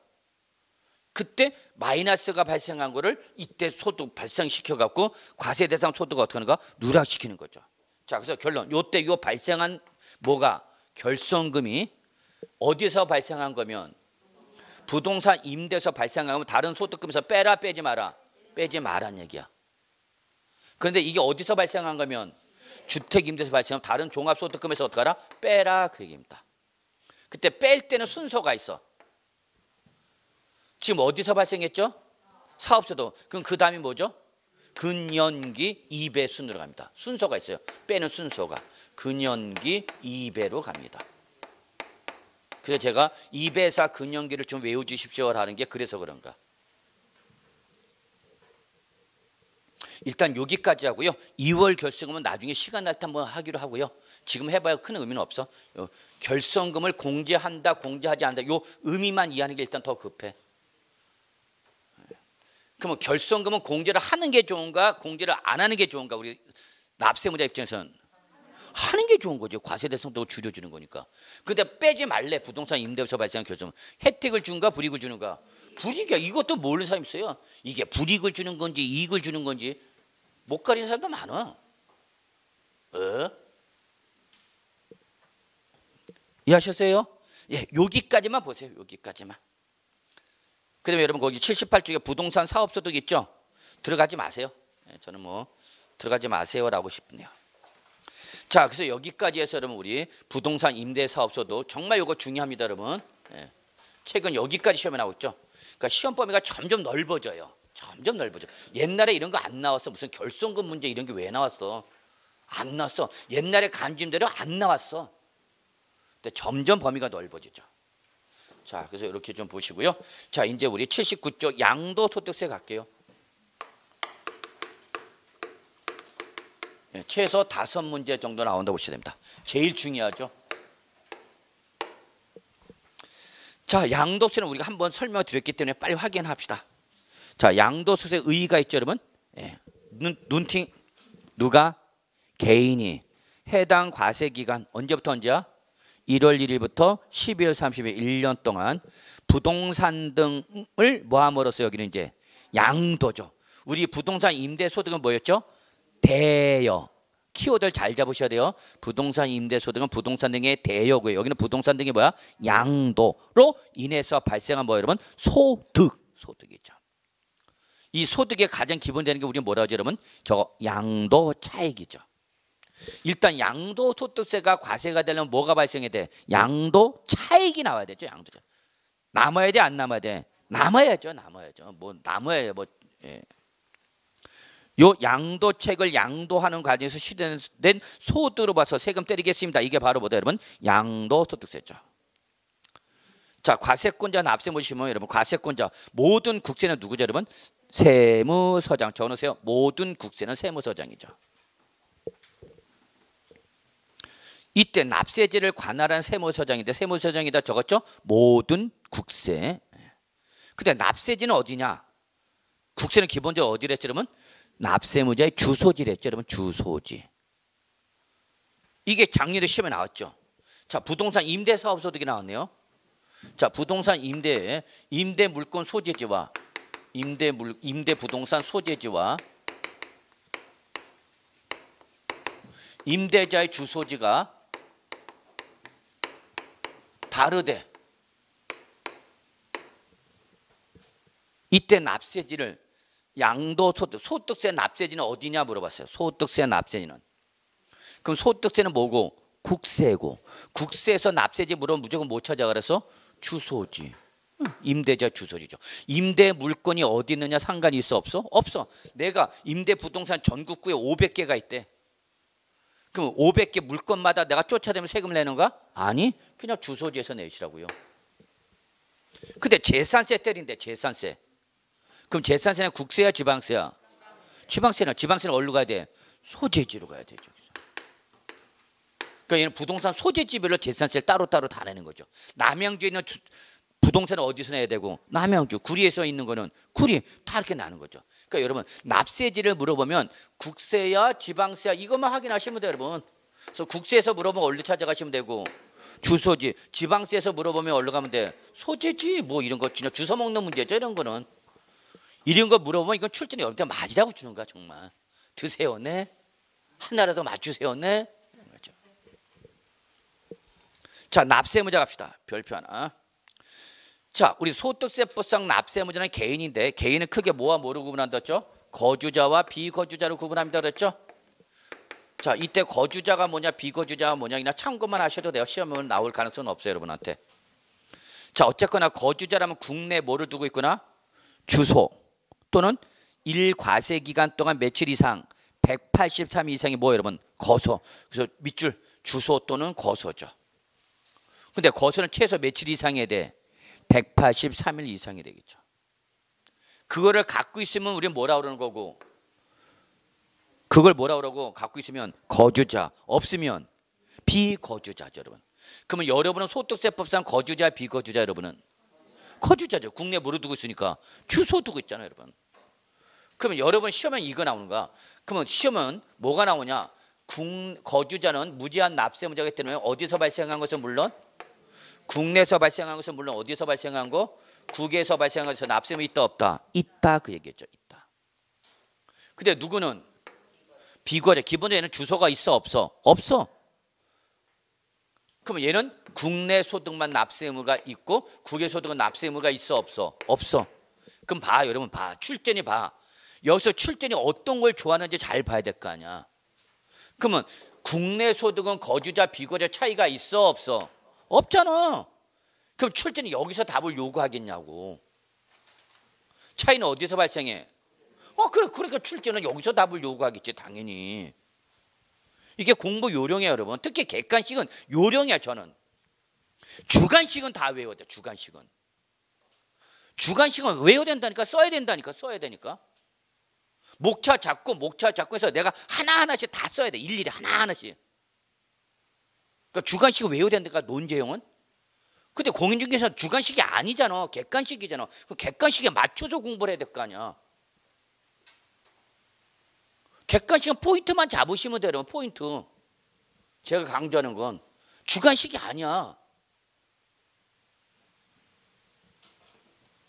그때 마이너스가 발생한 거를 이때 소득 발생시켜갖고 과세 대상 소득을 어떻게 하는가? 누락시키는 거죠. 자, 그래서 결론. 요때 요 발생한 뭐가? 결손금이 어디서 발생한 거면 부동산 임대에서 발생한 거면 다른 소득금에서 빼라 빼지 마라? 빼지 마란 얘기야. 그런데 이게 어디서 발생한 거면 주택 임대에서 발생하면 다른 종합소득금에서 어떻게 하라? 빼라 그 얘기입니다. 그때 뺄 때는 순서가 있어. 지금 어디서 발생했죠? 사업소득. 그럼 그 다음이 뭐죠? 근연기 2배 순으로 갑니다. 순서가 있어요. 빼는 순서가. 근연기 2배로 갑니다. 그래서 제가 2배사 근연기를 좀 외워주십시오 하는 게 그래서 그런가. 일단 여기까지 하고요. 2월 결성금은 나중에 시간 날 때 한번 하기로 하고요. 지금 해봐야 큰 의미는 없어. 결성금을 공제한다, 공제하지 않는다. 요 의미만 이해하는 게 일단 더 급해. 그러면 결성금은 공제를 하는 게 좋은가, 공제를 안 하는 게 좋은가? 우리 납세무자 입장에서는 하는 게 좋은 거죠. 과세대상도 줄여주는 거니까. 근데 빼지 말래. 부동산 임대에서 발생한 결성금. 혜택을 주는가, 불이익을 주는가? 불이익이야. 이것도 모르는 사람이 있어요. 이게 불이익을 주는 건지 이익을 주는 건지 못 가리는 사람도 많아. 이해하셨어요? 예, 여기까지만 보세요. 여기까지만. 그다음에 여러분 거기 78쪽에 부동산 사업소득 있죠? 들어가지 마세요. 예, 저는 들어가지 마세요라고 싶네요. 자, 그래서 여기까지 해서 여러분 우리 부동산 임대사업소득 정말 이거 중요합니다, 여러분. 예, 최근 여기까지 시험에 나왔죠. 그러니까 시험 범위가 점점 넓어져요. 점점 넓어져. 옛날에 이런 거 안 나왔어. 무슨 결손금 문제 이런 게 왜 나왔어? 안 나왔어. 옛날에 간주임대로 안 나왔어. 근데 점점 범위가 넓어지죠. 자, 그래서 이렇게 좀 보시고요. 자, 이제 우리 79쪽 양도소득세 갈게요. 네, 최소 5문제 정도 나온다고 보셔야 됩니다. 제일 중요하죠. 자, 양도세는 우리가 한번 설명을 드렸기 때문에 빨리 확인합시다. 자, 양도소득세 의의가 있죠, 여러분. 예. 눈팅 누가? 개인이 해당 과세기간 언제부터 언제야? 1월 1일부터 12월 30일 1년 동안 부동산 등을 뭐함으로써 여기는 이제 양도죠. 우리 부동산 임대소득은 뭐였죠? 대여. 키워드를 잘 잡으셔야 돼요. 부동산 임대소득은 부동산 등의 대여고요. 여기는 부동산 등이 뭐야? 양도로 인해서 발생한 뭐 여러분? 소득이죠. 이 소득의 가장 기본 되는 게 우리는 뭐라고 하죠, 여러분? 저거 양도 차익이죠. 일단 양도소득세가 과세가 되려면 뭐가 발생해야 돼? 양도 차익이 나와야 되죠. 양도. 남아야 돼, 안 남아야 돼? 남아야죠. 뭐 남아야 뭐. 예. 요 양도책을 양도하는 과정에서 실현된 소득으로 봐서 세금 때리겠습니다. 이게 바로 뭐다 여러분? 양도소득세죠. 자, 과세권자 납세 보시면 여러분 과세권자 모든 국세는 누구죠 여러분? 세무서장. 적어놓으세요. 모든 국세는 세무서장이죠. 이때 납세제를 관할한 세무서장인데 세무서장이다 적었죠? 모든 국세. 근데 납세지는 어디냐? 국세는 기본적으로 어디랬죠 여러분? 납세무자의 주소지랬죠 여러분. 주소지. 이게 작년에 시험에 나왔죠. 자, 부동산 임대사업소득이 나왔네요. 자, 부동산 임대 물건 소재지와 임대 부동산 소재지와 임대자의 주소지가 다르대. 이때 납세지를 양도소득, 소득세 납세지는 어디냐 물어봤어요. 소득세 납세지는. 그럼 소득세는 뭐고? 국세고. 국세에서 납세지 물어보면 무조건 못 찾아 그래서 주소지. 임대자 주소지죠. 임대 물건이 어디 있느냐 상관이 있어 없어? 없어. 내가 임대 부동산 전국구에 500개가 있대. 그럼 500개 물건마다 내가 쫓아다니면 세금을 내는가? 아니, 그냥 주소지에서 내시라고요. 근데 재산세 때린대. 재산세. 그럼 재산세는 국세야 지방세야? 지방세는 어디로 가야 돼? 소재지로 가야 되죠. 그러니까 얘는 부동산 소재지별로 재산세를 따로따로 다 내는 거죠. 남양주에 있는 부동산은 어디서 내야 되고 남양주, 구리에서 있는 거는 구리 다 이렇게 나는 거죠. 그러니까 여러분 납세지를 물어보면 국세야 지방세야 이것만 확인하시면 돼요 여러분. 그래서 국세에서 물어보면 어디로 찾아가시면 되고 주소지, 지방세에서 물어보면 어디로 가면 돼? 소재지 뭐 이런 거 진짜 주워 먹는 문제죠 이런 거는. 이런 거 물어보면 이건 출전이 여러분한테 맞으라고 주는 거야 정말. 드세요 네? 하나라도 맞추세요 네? 자, 납세무자 갑시다. 별표 하나. 자, 우리 소득세법상 납세무자는 개인인데 개인은 크게 뭐와 뭐로 구분한다죠? 거주자와 비거주자로 구분합니다 그랬죠? 자, 이때 거주자가 뭐냐 비거주자가 뭐냐 이나 참고만 하셔도 돼요. 시험은 나올 가능성은 없어요 여러분한테. 자, 어쨌거나 거주자라면 국내에 뭐를 두고 있거나 주소 또는 일과세 기간 동안 며칠 이상 183일 이상이 뭐예요 여러분? 거소. 그래서 밑줄 주소 또는 거소죠. 근데 거소는 최소 며칠 이상이 돼? 183일 이상이 되겠죠. 그거를 갖고 있으면 우리는 뭐라 그러는 거고 그걸 뭐라 그러고 갖고 있으면 거주자 없으면 비거주자죠 여러분. 그러면 여러분은 소득세법상 거주자 비거주자 여러분은 거주자죠. 국내에 뭐로 두고 있으니까 주소 두고 있잖아요 여러분. 그러면 여러분 시험에 이거 나오는가? 그러면 시험은 뭐가 나오냐? 거주자는 무제한 납세무자이기 때문에 어디서 발생한 것은 물론 국내에서 발생한 것은 물론 어디서 발생한 거? 국외에서 발생한 것에서 납세금이 있다 없다? 있다 그 얘기죠. 있다. 근데 누구는 비거주자. 기본적으로 얘는 주소가 있어 없어? 없어. 그러면 얘는 국내 소득만 납세 의무가 있고 국외 소득은 납세 의무가 있어 없어? 없어. 그럼 봐 여러분 봐. 출전이 봐. 여기서 출전이 어떤 걸 좋아하는지 잘 봐야 될 거 아니야. 그러면 국내 소득은 거주자 비거주자 차이가 있어 없어? 없잖아. 그럼 출전이 여기서 답을 요구하겠냐고. 차이는 어디서 발생해? 그러니까 출전은 여기서 답을 요구하겠지 당연히. 이게 공부 요령이에요 여러분. 특히 객관식은 요령이야 저는. 주관식은 다 외워야 돼. 주관식은 외워야 된다니까. 써야 되니까. 목차 잡고 해서 내가 하나하나씩 다 써야 돼. 일일이 하나하나씩. 그러니까 주관식을 외워야 된다니까 논제형은. 근데 공인중개사는 주관식이 아니잖아. 객관식이잖아. 그 객관식에 맞춰서 공부를 해야 될 거 아니야. 객관식은 포인트만 잡으시면 돼요. 여러분. 포인트. 제가 강조하는 건 주관식이 아니야.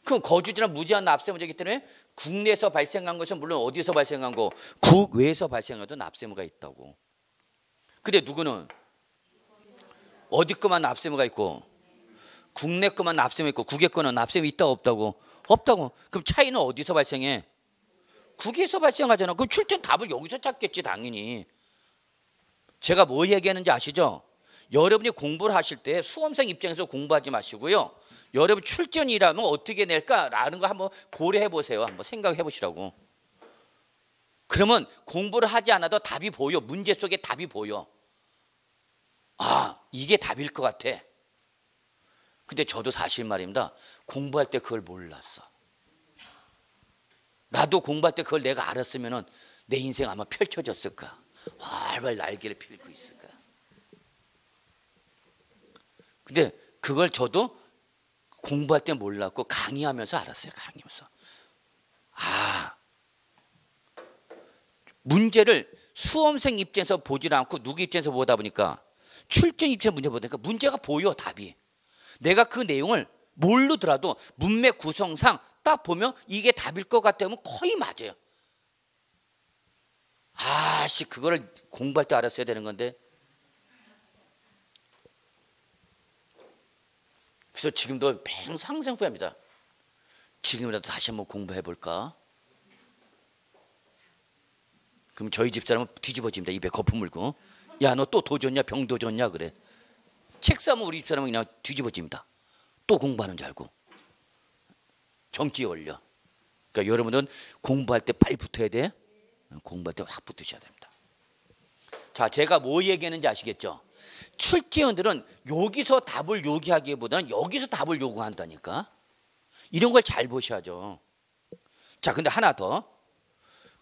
그럼 거주자는 무제한 납세무자이기 때문에 국내에서 발생한 것은 물론 어디서 발생한 거 국외에서 발생한 것도 납세무가 있다고. 근데 누구는 어디 거만 납세무가 있고 국내 거만 납세무 있고 국외 거는 납세무 있다 없다고? 없다고. 그럼 차이는 어디서 발생해? 국외에서 발생하잖아. 그럼 출전 답을 여기서 찾겠지 당연히. 제가 뭐 얘기하는지 아시죠? 여러분이 공부를 하실 때 수험생 입장에서 공부하지 마시고요. 여러분 출전이라면 어떻게 낼까라는 거 한번 고려해 보세요. 한번 생각해 보시라고. 그러면 공부를 하지 않아도 답이 보여. 문제 속에 답이 보여. 아, 이게 답일 것 같아. 근데 저도 사실 말입니다. 공부할 때 그걸 몰랐어. 나도 공부할 때 그걸 내가 알았으면 내 인생 아마 펼쳐졌을까. 활활 날개를 펴고 있을 거야. 근데 그걸 저도 공부할 때 몰랐고 강의하면서 알았어요. 강의하면서. 아, 문제를 수험생 입장에서 보질 않고 누구 입장에서 보다 보니까 출전 입장에서 문제 보니까 문제가 보여. 답이. 내가 그 내용을 모르더라도 문맥 구성상 딱 보면 이게 답일 것 같다면 거의 맞아요. 아씨, 그거를 공부할 때 알았어야 되는 건데. 그래서 지금도 항상 후회합니다. 지금이라도 다시 한번 공부해 볼까? 그럼 저희 집사람은 뒤집어집니다. 입에 거품 물고. 야, 너 또 도졌냐? 병 도졌냐? 그래. 책 사면 우리 집사람은 그냥 뒤집어집니다. 또 공부하는 줄 알고. 정지에 올려. 그러니까 여러분은 공부할 때 빨리 붙어야 돼. 공부할 때 확 붙으셔야 됩니다. 자, 제가 뭐 얘기했는지 아시겠죠? 출제원들은 여기서 답을 요구하기보다는 여기서 답을 요구한다니까. 이런 걸 잘 보셔야죠. 자, 근데 하나 더.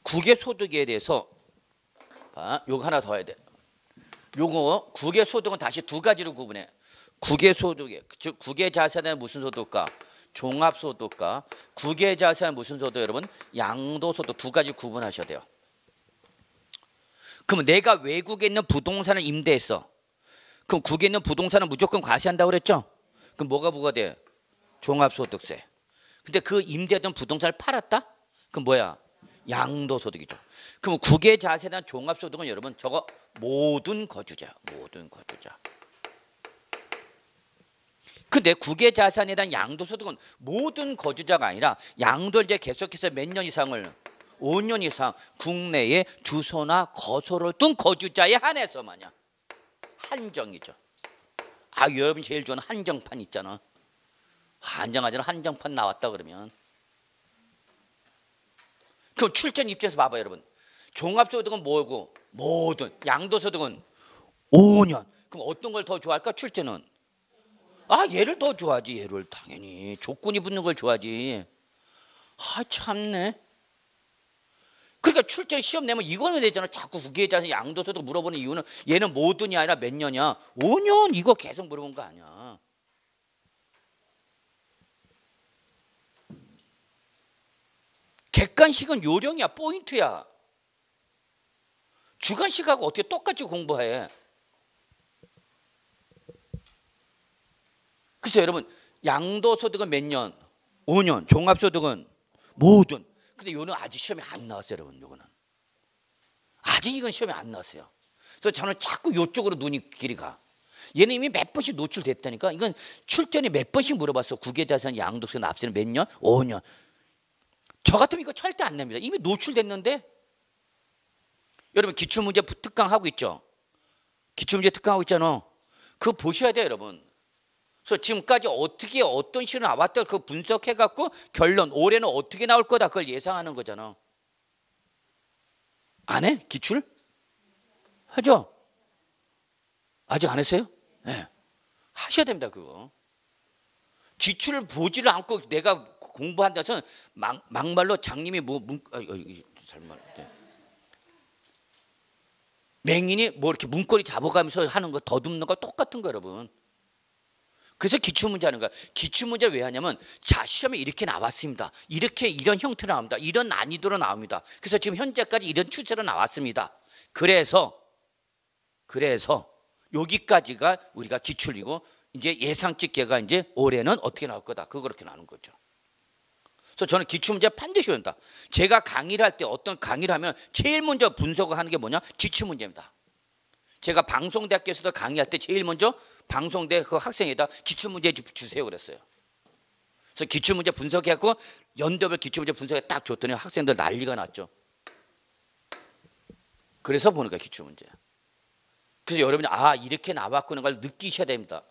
국외소득에 대해서 요거 하나 더 해야 돼. 요거 국외소득은 다시 두 가지로 구분해. 국외소득에, 즉 국외자산은 무슨 소득과 종합소득과 국외자산은 무슨 소득? 여러분 양도소득 두 가지 구분하셔야 돼요. 그러면 내가 외국에 있는 부동산을 임대했어. 그럼 국외에 있는 부동산은 무조건 과세한다고 그랬죠? 그럼 뭐가 부과돼? 종합소득세. 근데 그 임대했던 부동산을 팔았다? 그럼 뭐야? 양도소득이죠. 그럼 국외자산이나 종합소득은 여러분 저거 모든 거주자, 모든 거주자. 근데 국외자산에 대한 양도소득은 모든 거주자가 아니라 양도를 이제 계속해서 몇 년 이상을 5년 이상 국내에 주소나 거소를 둔 거주자에 한해서만요. 한정이죠. 아, 여러분이 제일 좋아하는 한정판 있잖아. 한정하잖아. 한정판 나왔다 그러면. 그럼 출전 입장에서 봐봐요, 여러분. 종합소득은 뭐고? 모든. 양도소득은 5년. 그럼 어떤 걸 더 좋아할까? 출전은. 아, 얘를 더 좋아하지. 얘를 당연히. 조건이 붙는 걸 좋아하지. 아, 참네. 그러니까 출전 시험 내면 이거는 되잖아. 자꾸 국외자산 양도소득 물어보는 이유는 얘는 모든이 아니라 몇 년이야? 5년. 이거 계속 물어본 거 아니야. 객관식은 요령이야. 포인트야. 주관식하고 어떻게 똑같이 공부해. 그래서 여러분 양도소득은 몇 년? 5년. 종합소득은 모든. 근데 요는 아직 시험에 안 나왔어요, 여러분. 요거는 아직 이건 시험에 안 나왔어요. 그래서 저는 자꾸 요쪽으로 눈이 길이 가. 얘는 이미 몇 번씩 노출됐다니까. 이건 출전에 몇 번씩 물어봤어. 국외자산 양도세 납세는 몇 년? 5년. 저 같으면 이거 절대 안 냅니다. 이미 노출됐는데. 여러분 기출문제 특강하고 있죠. 기출문제 특강하고 있잖아. 그거 보셔야 돼요, 여러분. 그래서 지금까지 어떻게 어떤 시로 나왔다 그거 분석해갖고 결론 올해는 어떻게 나올 거다 그걸 예상하는 거잖아. 안 해? 기출? 하죠? 아직 안 했어요? 네. 하셔야 됩니다. 그거. 기출을 보지를 않고 내가 공부한다서 막말로 장님이 잘말 맹인이 뭐 이렇게 문고리 잡아가면서 하는 거 더듬는 거 똑같은 거 여러분. 그래서 기출문제 하는 거야. 기출문제 왜 하냐면 자, 시험에 이렇게 나왔습니다. 이렇게 이런 형태로 나옵니다. 이런 난이도로 나옵니다. 그래서 지금 현재까지 이런 추세로 나왔습니다. 그래서 여기까지가 우리가 기출이고 이제 예상치계가 이제 올해는 어떻게 나올 거다. 그렇게 나오는 거죠. 그래서 저는 기출문제 반드시 외운다. 제가 강의를 할 때 어떤 강의를 하면 제일 먼저 분석을 하는 게 뭐냐? 기출문제입니다. 제가 방송대학교에서도 강의할 때 제일 먼저 방송대 그 학생에다 기출문제 주세요 그랬어요. 그래서 기출문제 분석해갖고 연도별 기출문제 분석에 딱 줬더니 학생들 난리가 났죠. 그래서 보니까 기출문제. 그래서 여러분이 아 이렇게 나왔구나 걸 느끼셔야 됩니다.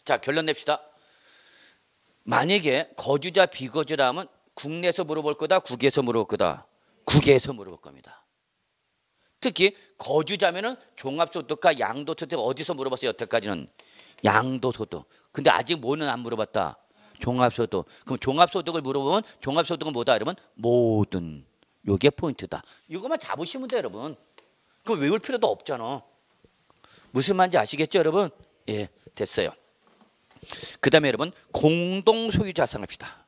자 결론 냅시다. 만약에 거주자 비거주라면 국내에서 물어볼 거다 국외에서 물어볼 거다 국외에서 물어볼 겁니다. 특히 거주자면은 종합소득과 양도소득 어디서 물어봤어요? 여태까지는 양도소득. 근데 아직 뭐는 안 물어봤다. 종합소득. 그럼 종합소득을 물어보면 종합소득은 뭐다 여러분? 모든. 요게 포인트다. 이것만 잡으시면 돼요 여러분. 그럼 외울 필요도 없잖아. 무슨 말인지 아시겠죠 여러분? 예 됐어요. 그 다음에 여러분 공동소유 자산 합시다.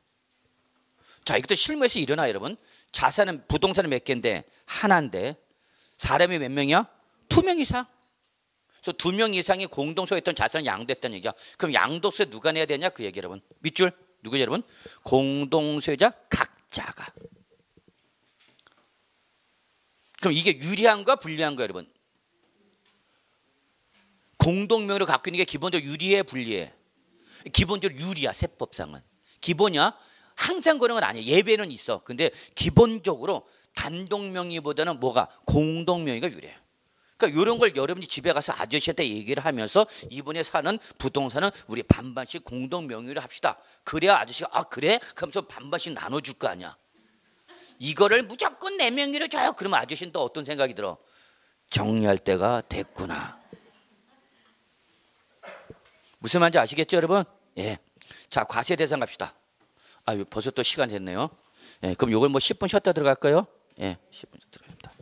자 이것도 실무에서 일어나 여러분. 자산은 부동산은 몇 개인데 하나인데 사람이 몇 명이야? 2명 이상. 그래서 2명 이상이 공동소유했던 자산을 양도했다는 얘기야. 그럼 양도세 누가 내야 되냐 그 얘기 여러분. 밑줄 누구죠 여러분? 공동소유자 각자가. 그럼 이게 유리한가 불리한가 여러분? 공동명의로 갖고 있는 게 기본적으로 유리해 불리해? 기본적으로 유리야 세법상은. 기본이야. 항상 그런 건 아니에요. 예외는 있어. 근데 기본적으로 단독명의보다는 뭐가 공동명의가 유리해요. 그러니까 이런 걸 여러분이 집에 가서 아저씨한테 얘기를 하면서 이번에 사는 부동산은 우리 반반씩 공동명의로 합시다. 그래야 아저씨가 아 그래? 그러면서 반반씩 나눠줄 거 아니야. 이거를 무조건 내 명의로 줘요. 그러면 아저씨는 또 어떤 생각이 들어? 정리할 때가 됐구나. 무슨 말인지 아시겠죠 여러분? 예. 자 과세 대상 갑시다. 아 벌써 또 시간 됐네요. 예, 그럼 이걸 뭐 10분 쉬었다 들어갈까요? 예, 10분 쉬었다 들어갑니다.